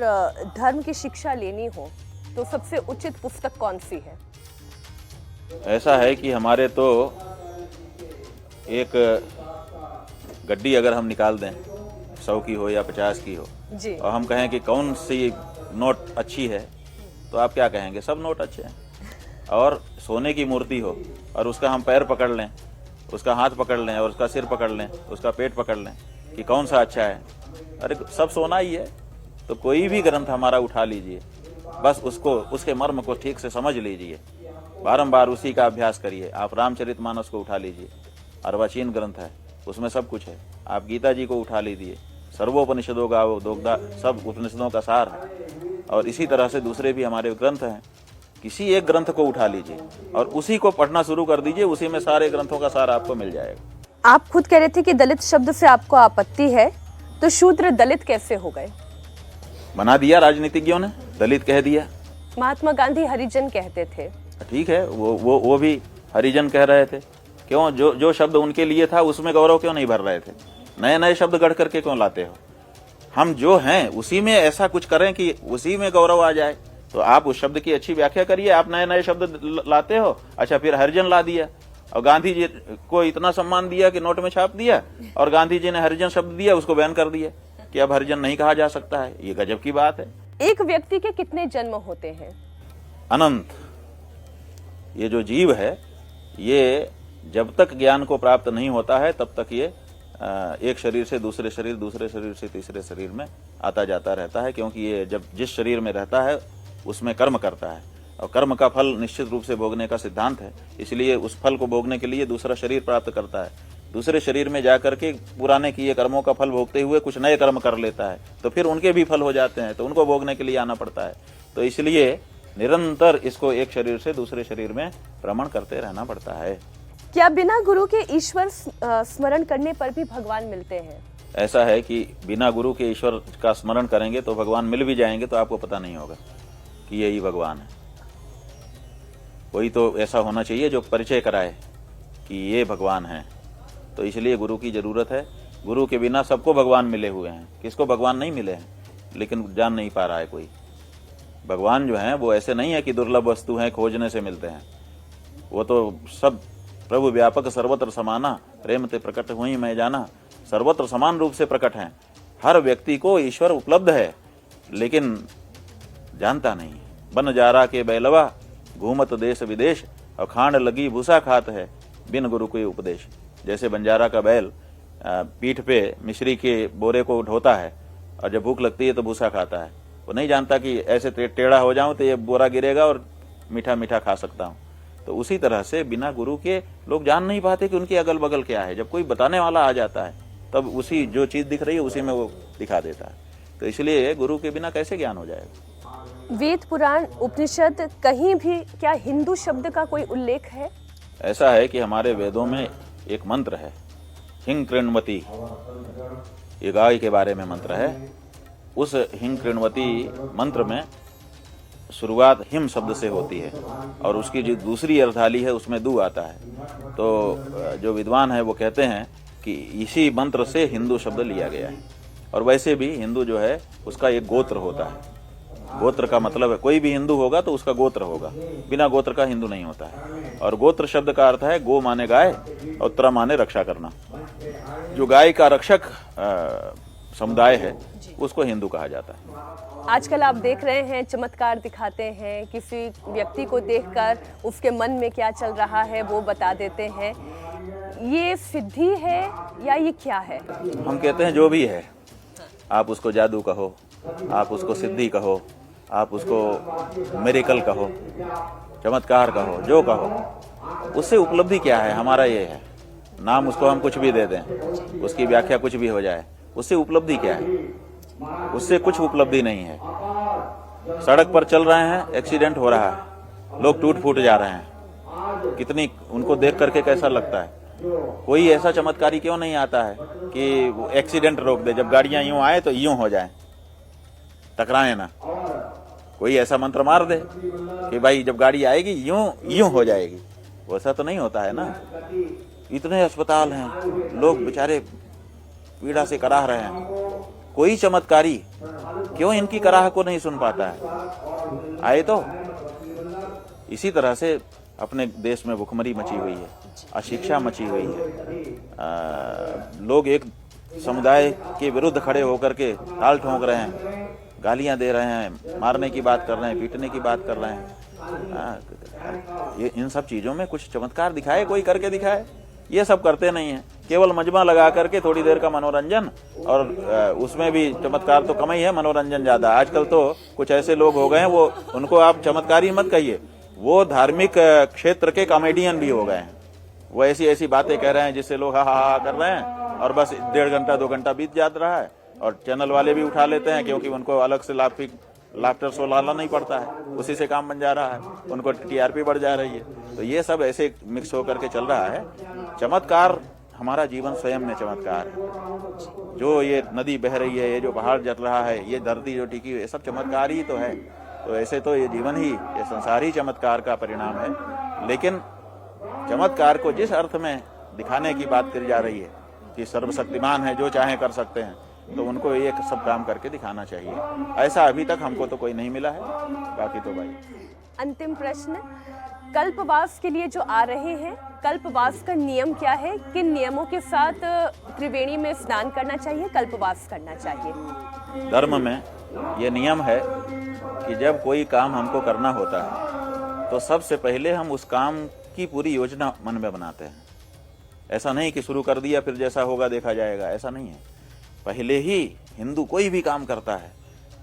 Speaker 1: धर्म की शिक्षा लेनी हो तो सबसे उचित पुस्तक कौन सी है?
Speaker 2: ऐसा है कि हमारे तो एक गड्डी अगर हम निकाल दें, 100 की हो या 50 की हो,
Speaker 1: जी,
Speaker 2: और हम कहें कि कौन सी नोट अच्छी है, तो आप क्या कहेंगे? सब नोट अच्छे हैं। और सोने की मूर्ति हो और उसका हम पैर पकड़ लें, उसका हाथ पकड़ लें और उसका सिर पकड़ लें, उसका पेट पकड़ लें कि कौन सा अच्छा है, अरे सब सोना ही है। तो कोई भी ग्रंथ हमारा उठा लीजिए, बस उसको, उसके मर्म को ठीक से समझ लीजिए, बारंबार उसी का अभ्यास करिए। आप रामचरितमानस को उठा लीजिए, अर्वाचीन ग्रंथ है, उसमें सब कुछ है। आप गीता जी को उठा लीजिए, सर्वोपनिषदों का वो दोग्धा, सब उपनिषदों का सार है। और इसी तरह से दूसरे भी हमारे ग्रंथ हैं। किसी एक ग्रंथ को उठा लीजिए और उसी को पढ़ना शुरू कर दीजिए, उसी में सारे ग्रंथों का सार आपको मिल जाएगा।
Speaker 1: आप खुद कह रहे थे कि दलित शब्द से आपको आपत्ति है, तो शूद्र दलित कैसे हो गए?
Speaker 2: बना दिया राजनीतिज्ञों ने, दलित कह दिया।
Speaker 1: महात्मा गांधी हरिजन कहते थे।
Speaker 2: ठीक है, वो भी हरिजन कह रहे थे। क्यों? जो शब्द उनके लिए था उसमें गौरव क्यों नहीं भर रहे थे? नए नए शब्द गढ़ करके क्यों लाते हो? हम जो हैं उसी में ऐसा कुछ करें कि उसी में गौरव आ जाए। तो आप उस शब्द की अच्छी व्याख्या करिए। आप नए नए शब्द लाते हो, अच्छा फिर हरिजन ला दिया और गांधी जी को इतना सम्मान दिया कि नोट में छाप दिया, और गांधी जी ने हरिजन शब्द दिया, उसको बैन कर दिया कि अब हरिजन नहीं कहा जा सकता है। ये गजब की बात है।
Speaker 1: एक व्यक्ति के कितने जन्म होते हैं?
Speaker 2: अनंत। ये जो जीव है ये जब तक ज्ञान को प्राप्त नहीं होता है तब तक ये एक शरीर से दूसरे शरीर, दूसरे शरीर से तीसरे शरीर में आता जाता रहता है। क्योंकि ये जब जिस शरीर में रहता है उसमें कर्म करता है और कर्म का फल निश्चित रूप से भोगने का सिद्धांत है, इसलिए उस फल को भोगने के लिए दूसरा शरीर प्राप्त करता है। दूसरे शरीर में जाकर के पुराने किए कर्मों का फल भोगते हुए कुछ नए कर्म कर लेता है, तो फिर उनके भी फल हो जाते हैं, तो उनको भोगने के लिए आना पड़ता है। तो इसलिए निरंतर इसको एक शरीर से दूसरे शरीर में भ्रमण करते रहना पड़ता है।
Speaker 1: क्या बिना गुरु के ईश्वर स्मरण करने पर भी भगवान मिलते हैं?
Speaker 2: ऐसा है कि बिना गुरु के ईश्वर का स्मरण करेंगे तो भगवान मिल भी जाएंगे तो आपको पता नहीं होगा कि यही भगवान है। कोई तो ऐसा होना चाहिए जो परिचय कराए कि ये भगवान है। तो इसलिए गुरु की जरूरत है। गुरु के बिना सबको भगवान मिले हुए हैं, किसको भगवान नहीं मिले हैं, लेकिन जान नहीं पा रहा है कोई। भगवान जो है वो ऐसे नहीं है कि दुर्लभ वस्तु है खोजने से मिलते हैं। वो तो सब प्रभु व्यापक सर्वत्र समाना, प्रेम ते प्रकट हुई मैं जाना, सर्वत्र समान रूप से प्रकट हैं। हर व्यक्ति को ईश्वर उपलब्ध है, लेकिन जानता नहीं। बन जारा के बैलवा घूमत देश विदेश, और खांड लगी भूसा खात है बिन गुरु के उपदेश। जैसे बंजारा का बैल पीठ पे मिश्री के बोरे को ढोता है और जब भूख लगती है तो भूसा खाता है। वो नहीं जानता कि ऐसे टेढ़ा हो जाऊं तो ये बोरा गिरेगा और मीठा मीठा खा सकता हूं। तो उसी तरह से बिना गुरु के लोग जान नहीं पाते कि उनकी अगल बगल क्या है। जब कोई बताने वाला आ जाता है तब उसी जो चीज दिख रही है उसी में वो दिखा देता है। तो इसलिए गुरु के बिना कैसे ज्ञान हो जाएगा।
Speaker 1: वेद पुराण उपनिषद कहीं भी क्या हिंदू शब्द का कोई उल्लेख है?
Speaker 2: ऐसा है कि हमारे वेदों में एक मंत्र है, हिंग कृण्वती, ये गाय के बारे में मंत्र है। उस हिंग कृण्वती मंत्र में शुरुआत हिम शब्द से होती है और उसकी जो दूसरी अर्धाली है उसमें दू आता है। तो जो विद्वान है वो कहते हैं कि इसी मंत्र से हिंदू शब्द लिया गया है। और वैसे भी हिंदू जो है उसका एक गोत्र होता है। गोत्र का मतलब है कोई भी हिंदू होगा तो उसका गोत्र होगा, बिना गोत्र का हिंदू नहीं होता है। और गोत्र शब्द का अर्थ है गो माने गाय और त्र माने रक्षा करना। जो गाय का रक्षक समुदाय है उसको हिंदू कहा जाता है।
Speaker 1: आजकल आप देख रहे हैं चमत्कार दिखाते हैं, किसी व्यक्ति को देखकर उसके मन में क्या चल रहा है वो बता देते हैं। ये सिद्धि है या ये क्या है?
Speaker 2: हम कहते हैं जो भी है, आप उसको जादू कहो, आप उसको सिद्धि कहो, आप उसको मिरेकल कहो, चमत्कार कहो, जो कहो, उससे उपलब्धि क्या है? हमारा ये है, नाम उसको हम कुछ भी दे दें, उसकी व्याख्या कुछ भी हो जाए, उससे उपलब्धि क्या है? उससे कुछ उपलब्धि नहीं है। सड़क पर चल रहे हैं, एक्सीडेंट हो रहा है, लोग टूट फूट जा रहे हैं, कितनी उनको देख करके कैसा लगता है? कोई ऐसा चमत्कारी क्यों नहीं आता है कि एक्सीडेंट रोक दे, जब गाड़ियां यूं आए तो यूं हो जाए, टकराए ना। कोई ऐसा मंत्र मार दे कि भाई जब गाड़ी आएगी यूं यूं हो जाएगी। वैसा तो नहीं होता है ना। इतने अस्पताल हैं, लोग बेचारे पीड़ा से कराह रहे हैं, कोई चमत्कारी क्यों इनकी कराह को नहीं सुन पाता है? आए तो इसी तरह से अपने देश में भुखमरी मची हुई है, अशिक्षा मची हुई है। लोग एक समुदाय के विरुद्ध खड़े होकर के ताल ठोंक रहे हैं, गालियां दे रहे हैं, मारने की बात कर रहे हैं, पीटने की बात कर रहे हैं। ये इन सब चीजों में कुछ चमत्कार दिखाए, कोई करके दिखाए। ये सब करते नहीं है, केवल मजमा लगा करके थोड़ी देर का मनोरंजन, और उसमें भी चमत्कार तो कम ही है, मनोरंजन ज्यादा। आजकल तो कुछ ऐसे लोग हो गए हैं, वो उनको आप चमत्कारी मत कहिए, वो धार्मिक क्षेत्र के कॉमेडियन भी हो गए हैं। वो ऐसी ऐसी बातें कह रहे हैं जिससे लोग हा हा हा कर रहे हैं, और बस 1.5 घंटा 2 घंटा बीत जाता रहा है, और चैनल वाले भी उठा लेते हैं क्योंकि उनको अलग से लाफ्टर शो लाना नहीं पड़ता है, उसी से काम बन जा रहा है, उनको टीआरपी बढ़ जा रही है। तो ये सब ऐसे मिक्स होकर के चल रहा है। चमत्कार हमारा जीवन स्वयं में चमत्कार है। जो ये नदी बह रही है, ये जो पहाड़ जल रहा है, ये धरती जो टिकी हुई है, सब चमत्कार ही तो है। तो ऐसे तो ये जीवन ही, ये संसार ही चमत्कार का परिणाम है। लेकिन चमत्कार को जिस अर्थ में दिखाने की बात करी जा रही है कि सर्वशक्तिमान है, जो चाहे कर सकते हैं, तो उनको ये सब काम करके दिखाना चाहिए। ऐसा अभी तक हमको तो कोई नहीं मिला है। बाकी तो भाई
Speaker 1: अंतिम प्रश्न, कल्पवास के लिए जो आ रहे हैं, कल्पवास का नियम क्या है? किन नियमों के साथ त्रिवेणी में स्नान करना चाहिए, कल्पवास करना चाहिए?
Speaker 2: धर्म में ये नियम है कि जब कोई काम हमको करना होता है तो सबसे पहले हम उस काम की पूरी योजना मन में बनाते हैं। ऐसा नहीं कि शुरू कर दिया फिर जैसा होगा देखा जाएगा, ऐसा नहीं है। पहले ही हिंदू कोई भी काम करता है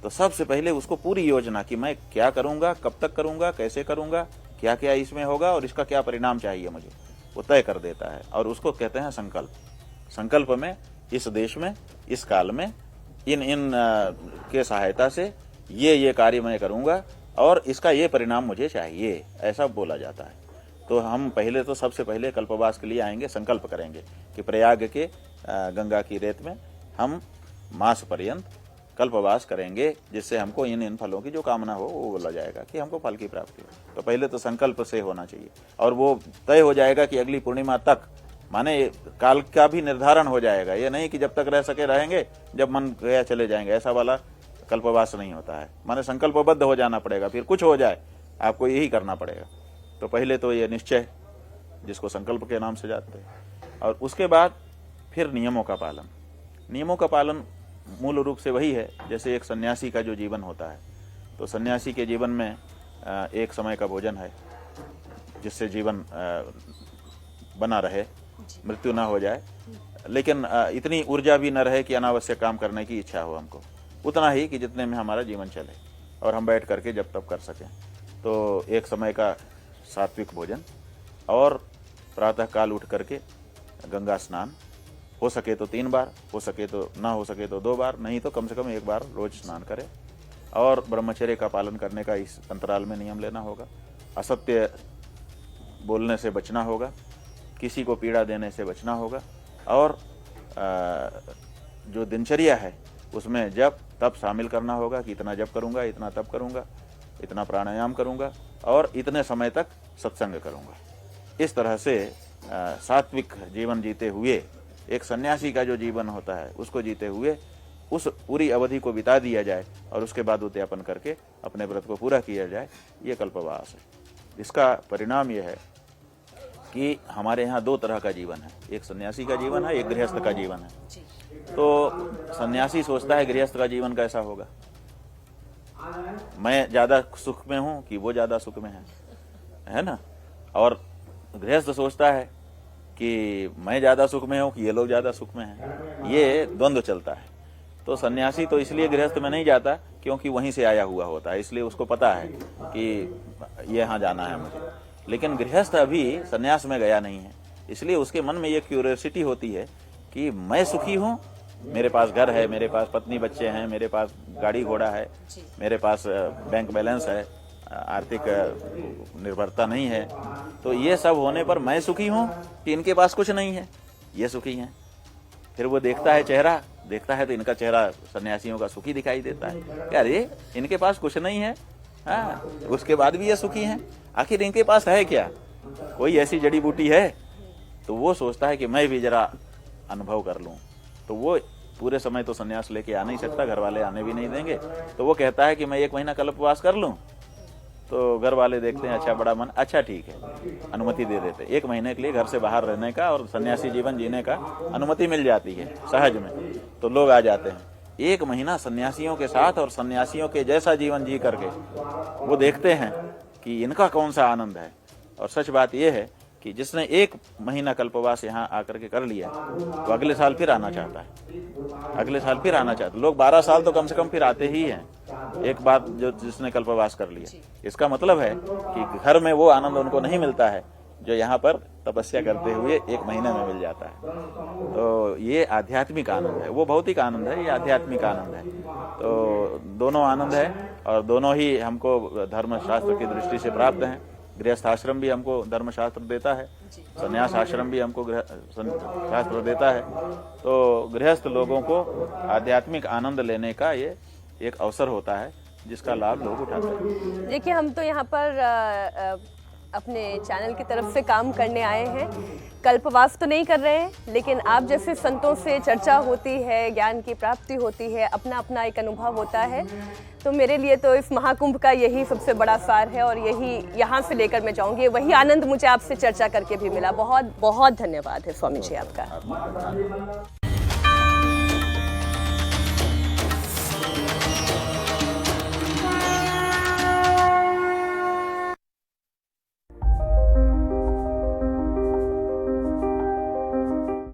Speaker 2: तो सबसे पहले उसको पूरी योजना कि मैं क्या करूंगा, कब तक करूंगा, कैसे करूंगा, क्या क्या इसमें होगा और इसका क्या परिणाम चाहिए मुझे, वो तय कर देता है। और उसको कहते हैं संकल्प। संकल्प में इस देश में, इस काल में, इन के सहायता से ये कार्य मैं करूंगा और इसका ये परिणाम मुझे चाहिए, ऐसा बोला जाता है। तो हम पहले तो सबसे पहले कल्पवास के लिए आएंगे, संकल्प करेंगे कि प्रयाग के गंगा की रेत में हम मास पर्यंत कल्पवास करेंगे, जिससे हमको इन फलों की जो कामना हो वो बोला जाएगा कि हमको फल की प्राप्ति हो। तो पहले तो संकल्प से होना चाहिए और वो तय हो जाएगा कि अगली पूर्णिमा तक, माने काल का भी निर्धारण हो जाएगा। ये नहीं कि जब तक रह सके रहेंगे, जब मन गया चले जाएंगे, ऐसा वाला कल्पवास नहीं होता है। माने संकल्पबद्ध हो जाना पड़ेगा, फिर कुछ हो जाए आपको यही करना पड़ेगा। तो पहले तो ये निश्चय, जिसको संकल्प के नाम से जानते हैं, और उसके बाद फिर नियमों का पालन। नियमों का पालन मूल रूप से वही है जैसे एक सन्यासी का जो जीवन होता है। तो सन्यासी के जीवन में एक समय का भोजन है जिससे जीवन बना रहे, मृत्यु ना हो जाए, लेकिन इतनी ऊर्जा भी न रहे कि अनावश्यक काम करने की इच्छा हो हमको, उतना ही कि जितने में हमारा जीवन चले और हम बैठ करके जब तब कर सकें। तो एक समय का सात्विक भोजन और प्रातः काल उठ करके गंगा स्नान, हो सके तो 3 बार, हो सके तो ना हो सके तो 2 बार, नहीं तो कम से कम 1 बार रोज स्नान करें। और ब्रह्मचर्य का पालन करने का इस अंतराल में नियम लेना होगा। असत्य बोलने से बचना होगा, किसी को पीड़ा देने से बचना होगा। और जो दिनचर्या है उसमें जप तप शामिल करना होगा कि इतना जप करूंगा, इतना तप करूंगा, इतना प्राणायाम करूंगा और इतने समय तक सत्संग करूंगा। इस तरह से सात्विक जीवन जीते हुए, एक सन्यासी का जो जीवन होता है उसको जीते हुए उस पूरी अवधि को बिता दिया जाए और उसके बाद उद्यापन करके अपने व्रत को पूरा किया जाए, ये कल्पवास है। इसका परिणाम यह है कि हमारे यहाँ 2 तरह का जीवन है, एक सन्यासी का जीवन है, एक गृहस्थ का जीवन है। तो सन्यासी सोचता है गृहस्थ का जीवन कैसा होगा, मैं ज्यादा सुख में हूं कि वो ज्यादा सुख में है ना। और गृहस्थ सोचता है कि मैं ज्यादा सुख में हूं कि ये लोग ज्यादा सुख में हैं। ये द्वंद्व चलता है। तो सन्यासी तो इसलिए गृहस्थ में नहीं जाता क्योंकि वहीं से आया हुआ होता है, इसलिए उसको पता है कि यहाँ जाना है मुझे। लेकिन गृहस्थ अभी सन्यास में गया नहीं है, इसलिए उसके मन में ये क्यूरियोसिटी होती है कि मैं सुखी हूँ, मेरे पास घर है, मेरे पास पत्नी बच्चे हैं, मेरे पास गाड़ी घोड़ा है, मेरे पास बैंक बैलेंस है, आर्थिक निर्भरता नहीं है। तो ये सब होने पर मैं सुखी हूँ कि इनके पास कुछ नहीं है, ये सुखी हैं। फिर वो देखता है चेहरा, देखता है तो इनका चेहरा सन्यासियों का सुखी दिखाई देता है। क्या अरे इनके पास कुछ नहीं है, हाँ, उसके बाद भी ये सुखी हैं। आखिर इनके पास है क्या, कोई ऐसी जड़ी बूटी है? तो वो सोचता है कि मैं भी जरा अनुभव कर लूं। तो वो पूरे समय तो सन्यास लेके आ नहीं सकता, घर वाले आने भी नहीं देंगे। तो वो कहता है कि मैं 1 महीना कल्पवास कर लूं। तो घर वाले देखते हैं अच्छा बड़ा मन, अच्छा ठीक है, अनुमति दे देते। 1 महीने के लिए घर से बाहर रहने का और सन्यासी जीवन जीने का अनुमति मिल जाती है सहज में। तो लोग आ जाते हैं। 1 महीना सन्यासियों के साथ और सन्यासियों के जैसा जीवन जी करके वो देखते हैं कि इनका कौन सा आनंद है। और सच बात यह है कि जिसने 1 महीना कल्पवास यहाँ आकर के कर लिया वो अगले साल फिर आना चाहता है, अगले साल फिर आना चाहता है। लोग 12 साल तो कम से कम फिर आते ही हैं एक बार जो जिसने कल्पवास कर लिया। इसका मतलब है कि घर में वो आनंद उनको नहीं मिलता है जो यहाँ पर तपस्या करते हुए 1 महीने में मिल जाता है। तो ये आध्यात्मिक आनंद है, वो भौतिक आनंद है, ये आध्यात्मिक आनंद है। तो दोनों आनंद है और दोनों ही हमको धर्मशास्त्र की दृष्टि से प्राप्त हैं। गृहस्थ आश्रम भी हमको धर्मशास्त्र देता है, संन्यास आश्रम भी हमको शास्त्र देता है। तो गृहस्थ लोगों को आध्यात्मिक आनंद लेने का ये एक अवसर होता है जिसका लाभ लोग उठाते हैं।
Speaker 1: देखिए, हम तो यहाँ पर अपने चैनल की तरफ से काम करने आए हैं, कल्पवास तो नहीं कर रहे हैं, लेकिन आप जैसे संतों से चर्चा होती है, ज्ञान की प्राप्ति होती है, अपना अपना एक अनुभव होता है। तो मेरे लिए तो इस महाकुंभ का यही सबसे बड़ा सार है और यही यहाँ से लेकर मैं जाऊँगी। वही आनंद मुझे आपसे चर्चा करके भी मिला। बहुत बहुत धन्यवाद है स्वामी जी आपका।